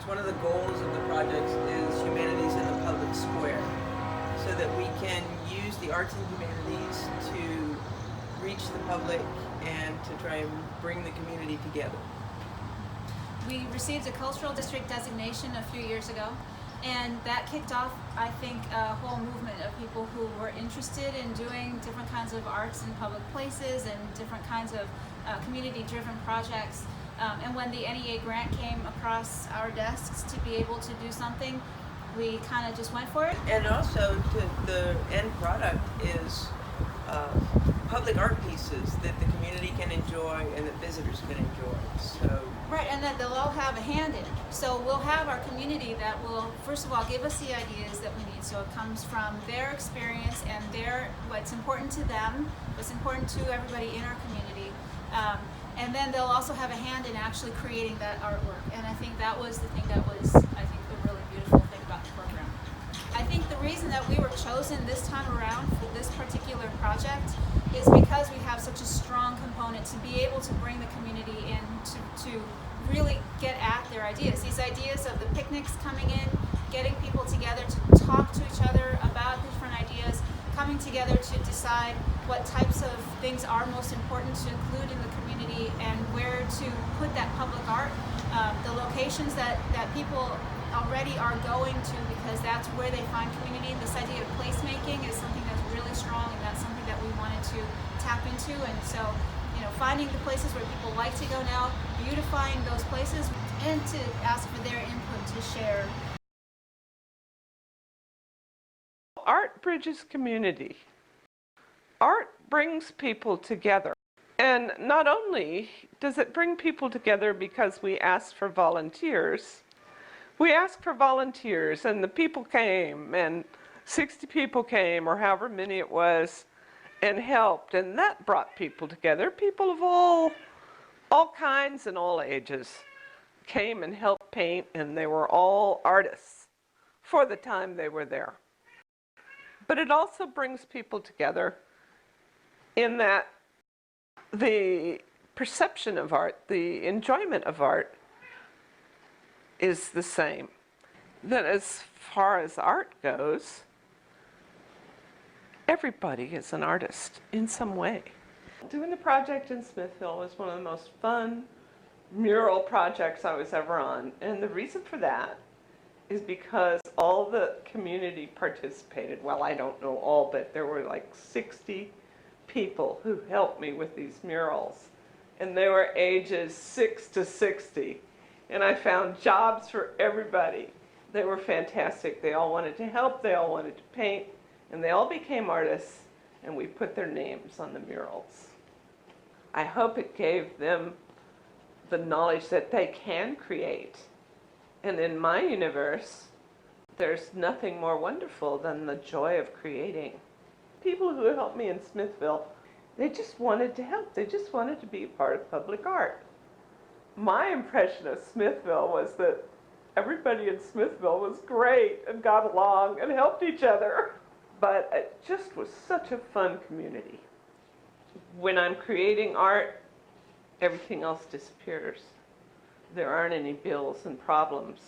one of the goals of the project is humanities in the public square, so that we can use the arts and humanities to reach the public and to try and bring the community together. We received a cultural district designation a few years ago, and that kicked off, I think, a whole movement of people who were interested in doing different kinds of arts in public places and different kinds of community-driven projects. And when the NEA grant came across our desks to be able to do something, we kind of just went for it. And also, the end product is public art pieces that the community can enjoy and that visitors can enjoy. So right, and that they'll all have a hand in. So we'll have our community that will, first of all, give us the ideas that we need. So it comes from their experience and what's important to them, what's important to everybody in our community. And then they'll also have a hand in actually creating that artwork. And I think that was the thing that was, I think, the really beautiful thing about the program. I think the reason that we were chosen this time around for this particular project is because we have such a strong component to be able to bring the community in to really get at their ideas. These ideas of the picnics coming in, getting people together to talk to each other about different ideas, coming together to decide what types of things are most important to include in the community and where to put that public art, the locations that people already are going to because that's where they find community. This idea of placemaking is something that's really strong, and that's something that we wanted to tap into. And so, finding the places where people like to go now, beautifying those places, and to ask for their input to share. Art bridges community. Art brings people together. And not only does it bring people together because we ask for volunteers, we asked for volunteers and the people came, and 60 people came, or however many it was, and helped, and that brought people together. People of all kinds and all ages came and helped paint, and they were all artists for the time they were there. But it also brings people together in that the perception of art, the enjoyment of art, is the same. That as far as art goes, everybody is an artist in some way. Doing the project in Smithville was one of the most fun mural projects I was ever on. And the reason for that is because all the community participated. Well, I don't know all, but there were like 60 people who helped me with these murals. And they were ages 6 to 60. And I found jobs for everybody. They were fantastic. They all wanted to help, they all wanted to paint, and they all became artists, and we put their names on the murals. I hope it gave them the knowledge that they can create. And in my universe, there's nothing more wonderful than the joy of creating. People who helped me in Smithville, they just wanted to help. They just wanted to be a part of public art. My impression of Smithville was that everybody in Smithville was great and got along and helped each other. But it just was such a fun community. When I'm creating art, everything else disappears. There aren't any bills and problems.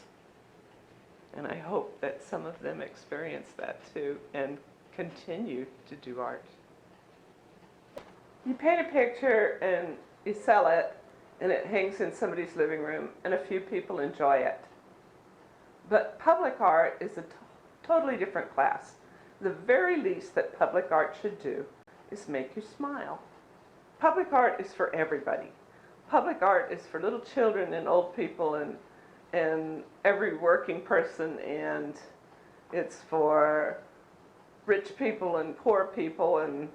And I hope that some of them experience that too and continue to do art. You paint a picture and you sell it, and it hangs in somebody's living room, and a few people enjoy it. But public art is a totally different class. The very least that public art should do is make you smile. Public art is for everybody. Public art is for little children and old people and every working person, and it's for rich people and poor people and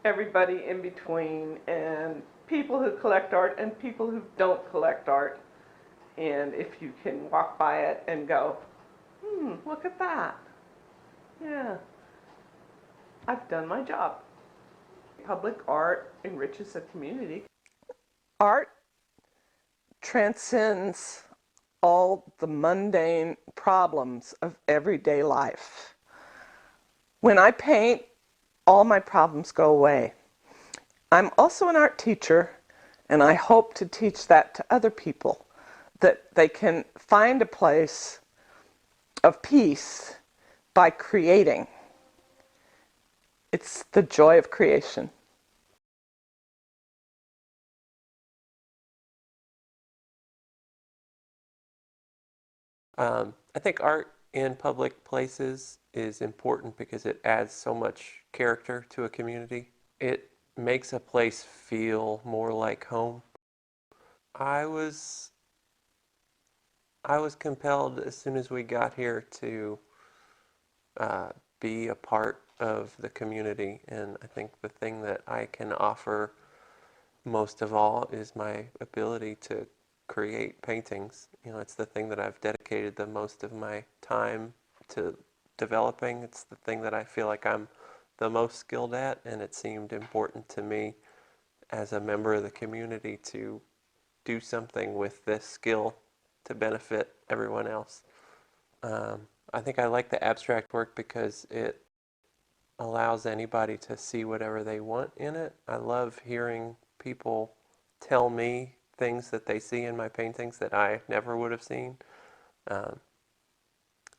everybody in between, and people who collect art and people who don't collect art. And if you can walk by it and go, look at that. Yeah, I've done my job. Public art enriches a community. Art transcends all the mundane problems of everyday life. When I paint, all my problems go away. I'm also an art teacher, and I hope to teach that to other people, that they can find a place of peace by creating. It's the joy of creation. I think art in public places is important because it adds so much character to a community. It makes a place feel more like home. I was I was compelled as soon as we got here to be a part of the community, and I think the thing that I can offer most of all is my ability to create paintings. You know, it's the thing that I've dedicated the most of my time to developing. It's the thing that I feel like I'm the most skilled at, and it seemed important to me as a member of the community to do something with this skill to benefit everyone else. I think I like the abstract work because it allows anybody to see whatever they want in it. I love hearing people tell me things that they see in my paintings that I never would have seen. Um,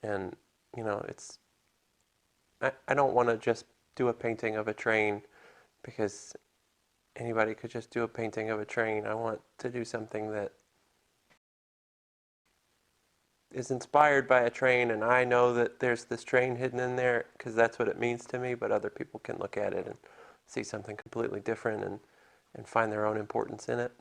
and, you know, I don't want to just do a painting of a train because anybody could just do a painting of a train. I want to do something that is inspired by a train, and I know that there's this train hidden in there because that's what it means to me, but other people can look at it and see something completely different and find their own importance in it.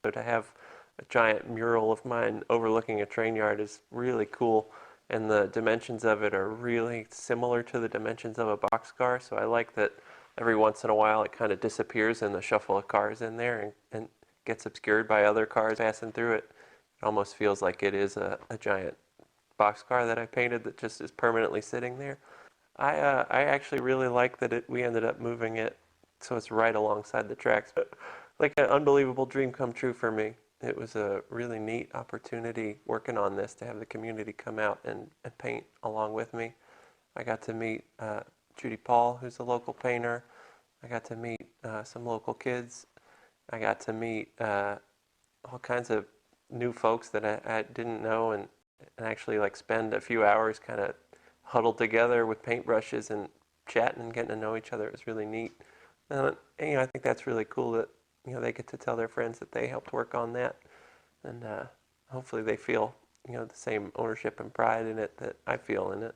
So to have a giant mural of mine overlooking a train yard is really cool, and the dimensions of it are really similar to the dimensions of a boxcar, so I like that every once in a while it kind of disappears in the shuffle of cars in there and gets obscured by other cars passing through it. It almost feels like it is a giant boxcar that I painted that just is permanently sitting there. I actually really like that we ended up moving it so it's right alongside the tracks. Like an unbelievable dream come true for me. It was a really neat opportunity working on this to have the community come out and paint along with me. I got to meet Judy Paul, who's a local painter. I got to meet some local kids. I got to meet all kinds of new folks that I didn't know, and actually like spend a few hours kind of huddled together with paintbrushes and chatting and getting to know each other. It was really neat. And you know, I think that's really cool that, you know, they get to tell their friends that they helped work on that, and hopefully they feel, you know, the same ownership and pride in it that I feel in it.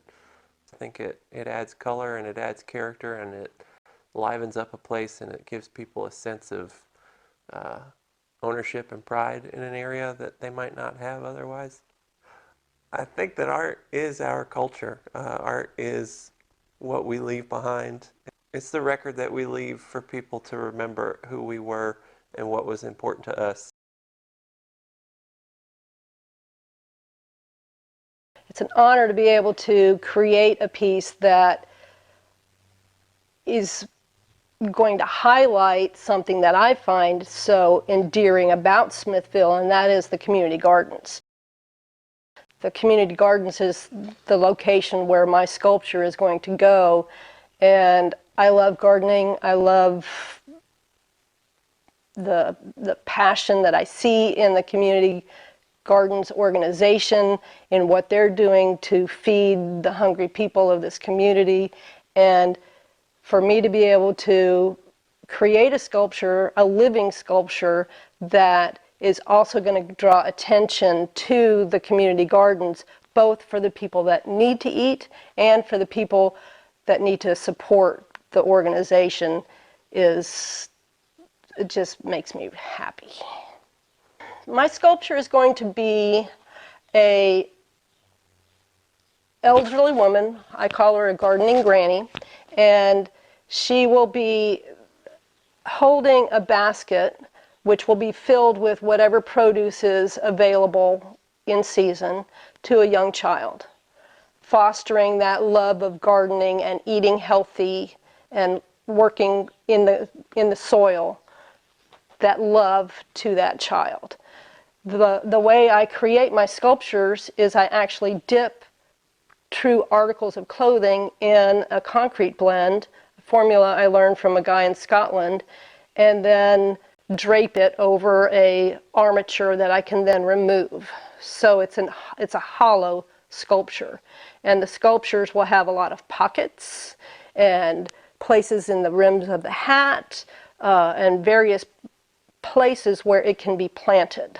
I think it adds color and it adds character and it livens up a place and it gives people a sense of ownership and pride in an area that they might not have otherwise. I think that art is our culture. Art is what we leave behind. It's the record that we leave for people to remember who we were and what was important to us. It's an honor to be able to create a piece that is going to highlight something that I find so endearing about Smithville, and that is the community gardens. The community gardens is the location where my sculpture is going to go, and I love gardening. I love the passion that I see in the community gardens organization, in what they're doing to feed the hungry people of this community. And for me to be able to create a sculpture, a living sculpture, that is also going to draw attention to the community gardens, both for the people that need to eat and for the people that need to support the organization, it just makes me happy. My sculpture is going to be a elderly woman. I call her a gardening granny, and she will be holding a basket which will be filled with whatever produce is available in season to a young child, fostering that love of gardening and eating healthy and working in the soil, that love to that child. The way I create my sculptures is I actually dip true articles of clothing in a concrete blend, a formula I learned from a guy in Scotland, and then drape it over a armature that I can then remove. So it's a hollow sculpture. And the sculptures will have a lot of pockets and places in the rims of the hat and various places where it can be planted.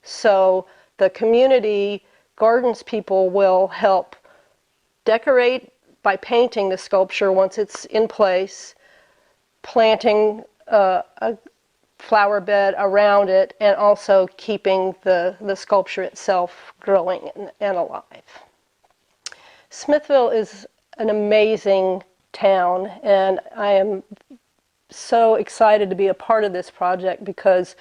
So the community gardens people will help decorate by painting the sculpture once it's in place, planting a flower bed around it, and also keeping the sculpture itself growing and alive. Smithville is an amazing town, and I am so excited to be a part of this project because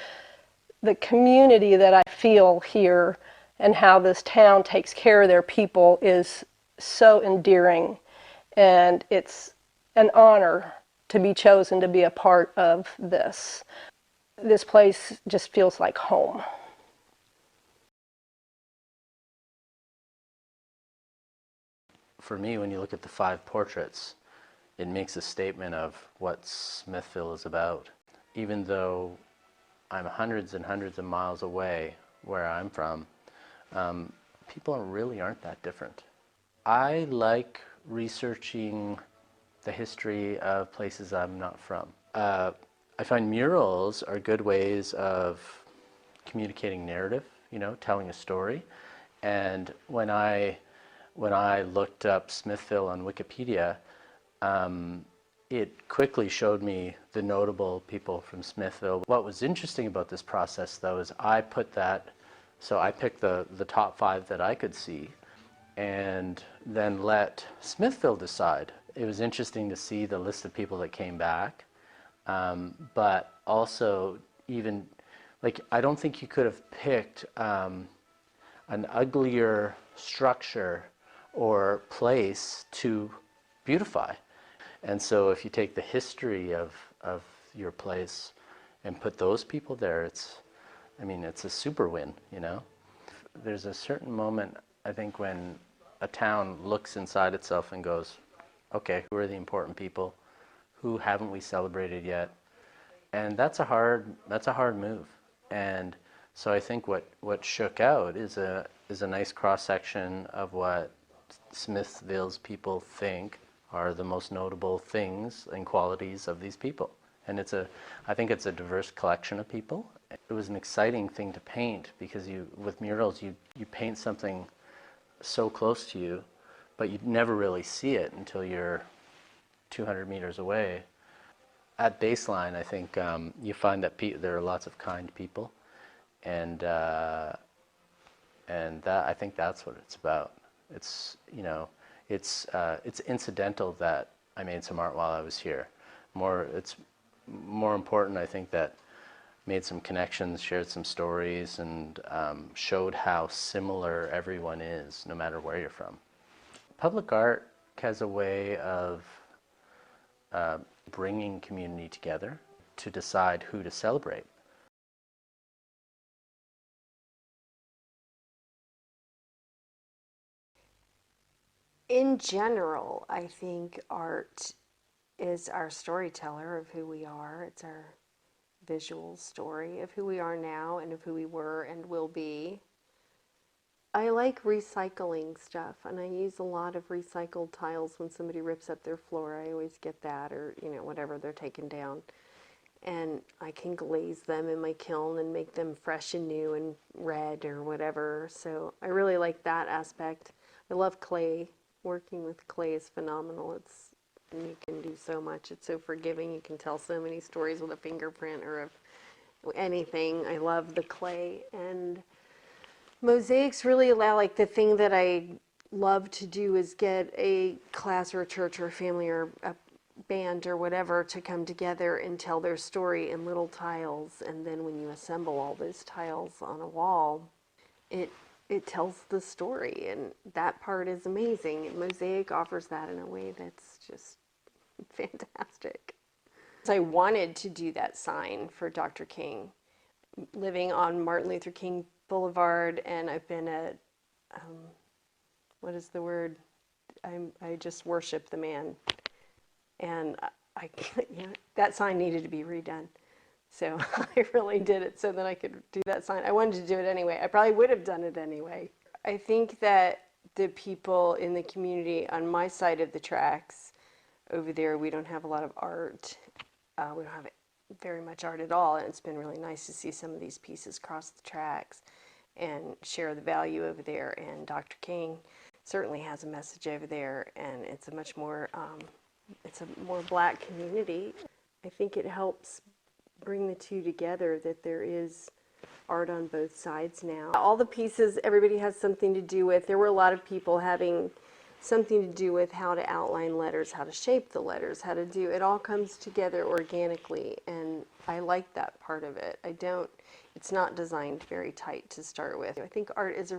the community that I feel here and how this town takes care of their people is so endearing, and it's an honor to be chosen to be a part of this. This place just feels like home. For me, when you look at the 5 portraits, it makes a statement of what Smithville is about. Even though I'm hundreds and hundreds of miles away where I'm from, people really aren't that different. I like researching the history of places I'm not from. I find murals are good ways of communicating narrative, you know, telling a story. And when I looked up Smithville on Wikipedia, it quickly showed me the notable people from Smithville. What was interesting about this process, though, is I picked the top 5 that I could see, and then let Smithville decide. It was interesting to see the list of people that came back, but also even, like, I don't think you could have picked an uglier structure or place to beautify. And so if you take the history of your place and put those people there, it's a super win, you know? There's a certain moment, I think, when a town looks inside itself and goes, okay, who are the important people? Who haven't we celebrated yet? And that's a hard move. And so I think what shook out is a nice cross-section of what Smithville's people think are the most notable things and qualities of these people. And I think it's a diverse collection of people. It was an exciting thing to paint because with murals, you paint something so close to you, but you never really see it until you're 200 meters away. At baseline, I think you find that there are lots of kind people, and that, I think that's what it's about. It's, you know, it's incidental that I made some art while I was here. It's more important, I think, that made some connections, shared some stories, and showed how similar everyone is, no matter where you're from. Public art has a way of bringing community together to decide who to celebrate. In general, I think art is our storyteller of who we are. It's our visual story of who we are now and of who we were and will be. I like recycling stuff, and I use a lot of recycled tiles when somebody rips up their floor. I always get that, or, you know, whatever they're taking down. And I can glaze them in my kiln and make them fresh and new and red or whatever. So I really like that aspect. I love clay. Working with clay is phenomenal. You can do so much. It's so forgiving. You can tell so many stories with a fingerprint or of anything. I love the clay. And mosaics really allow, like, the thing that I love to do is get a class or a church or a family or a band or whatever to come together and tell their story in little tiles. And then when you assemble all those tiles on a wall, it tells the story, and that part is amazing. And mosaic offers that in a way that's just fantastic. I wanted to do that sign for Dr. King, living on Martin Luther King Boulevard, and I've been at, what is the word? I just worship the man, and that sign needed to be redone. So I really did it so that I could do that sign. I wanted to do it anyway. I probably would have done it anyway. I think that the people in the community on my side of the tracks, over there, we don't have a lot of art. We don't have very much art at all, and it's been really nice to see some of these pieces cross the tracks and share the value over there. And Dr. King certainly has a message over there, and it's a much more, it's a more black community. I think it helps bring the two together, that there is art on both sides now. All the pieces, everybody has something to do with. There were a lot of people having something to do with how to outline letters, how to shape the letters, how to do, it all comes together organically, and I like that part of it. It's not designed very tight to start with. I think art is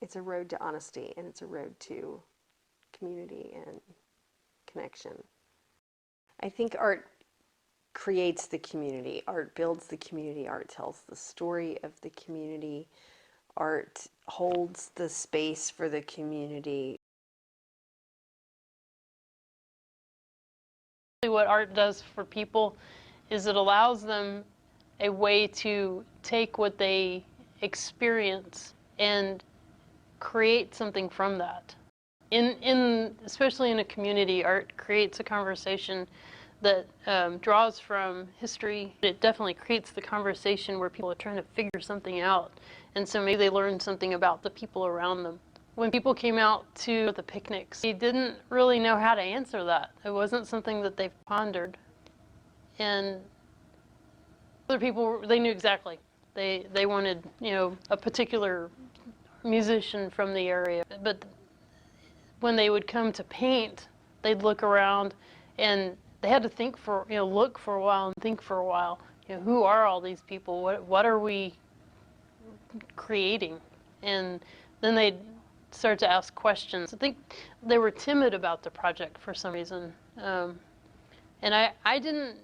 it's a road to honesty, and it's a road to community and connection. I think art creates the community. Art builds the community. Art tells the story of the community. Art holds the space for the community. What art does for people is it allows them a way to take what they experience and create something from that. Especially in a community, art creates a conversation that draws from history. It definitely creates the conversation where people are trying to figure something out. And so maybe they learn something about the people around them. When people came out to the picnics, they didn't really know how to answer that. It wasn't something that they pondered. And other people, they knew exactly. They wanted, a particular musician from the area. But when they would come to paint, they'd look around and they had to think look for a while and think for a while. Who are all these people? What are we creating? And then they'd start to ask questions. I think they were timid about the project for some reason. And I didn't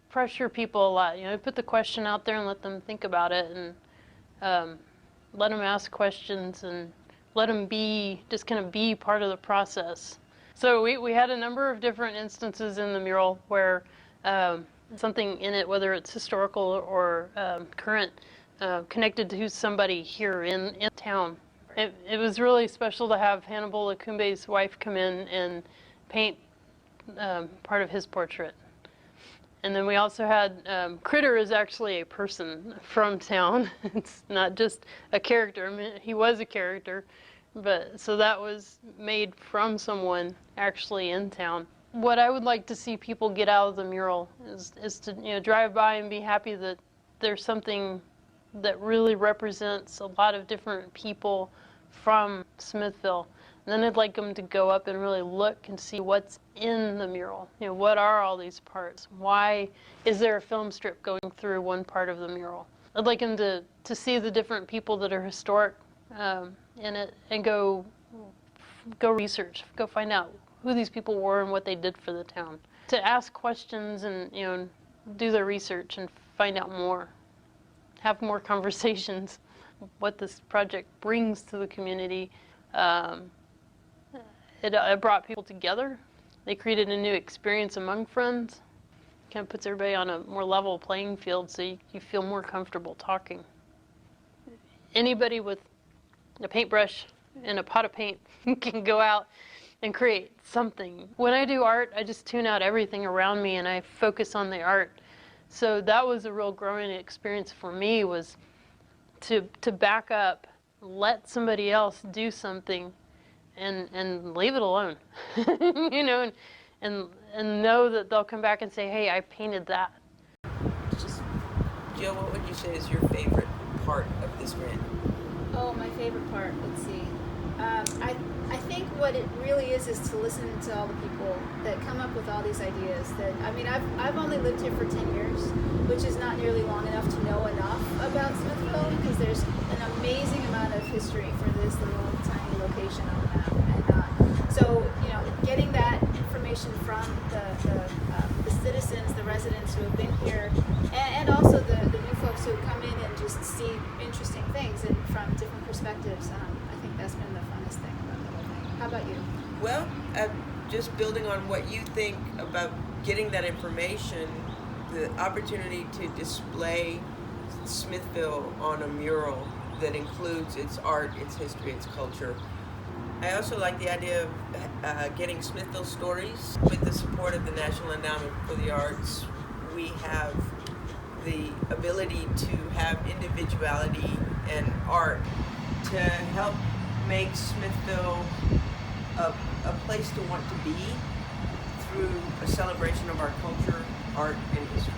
pressure people a lot. I put the question out there and let them think about it, and let them ask questions and let them just kind of be part of the process. So we had a number of different instances in the mural where something in it, whether it's historical or current, connected to somebody here in town. It was really special to have Hannibal Akumbe's wife come in and paint part of his portrait. And then we also had, Critter is actually a person from town. It's not just a character. I mean, he was a character, but so that was made from someone actually in town. What I would like to see people get out of the mural is to drive by and be happy that there's something that really represents a lot of different people from Smithville. And then I'd like them to go up and really look and see what's in the mural. What are all these parts? Why is there a film strip going through one part of the mural? I'd like them to see the different people that are historic in it and go research, go find out who these people were and what they did for the town. To ask questions and do their research and find out more, have more conversations. What this project brings to the community. It brought people together. They created a new experience among friends. Kind of puts everybody on a more level playing field, so you feel more comfortable talking. Anybody with a paintbrush and a pot of paint can go out and create something. When I do art, I just tune out everything around me and I focus on the art. So that was a real growing experience for me, was to back up, let somebody else do something and leave it alone. And know that they'll come back and say, hey, I painted that. Jill, what would you say is your favorite part of this grant? Oh, my favorite part, let's see. I think what it really is to listen to all the people that come up with all these ideas. I've only lived here for 10 years, which is not nearly long enough to know enough about Smithville, because there's an amazing amount of history for this little tiny location on the map. And so, getting that information from the citizens, the residents who have been here, and also the new folks who come in and just see interesting things and from different perspectives, I think that's been the funnest thing about the whole thing. How about you? Well, just building on what you think about getting that information, the opportunity to display Smithville on a mural that includes its art, its history, its culture. I also like the idea of getting Smithville stories. With the support of the National Endowment for the Arts, we have the ability to have individuality and art to help make Smithville a place to want to be through a celebration of our culture, art, and history.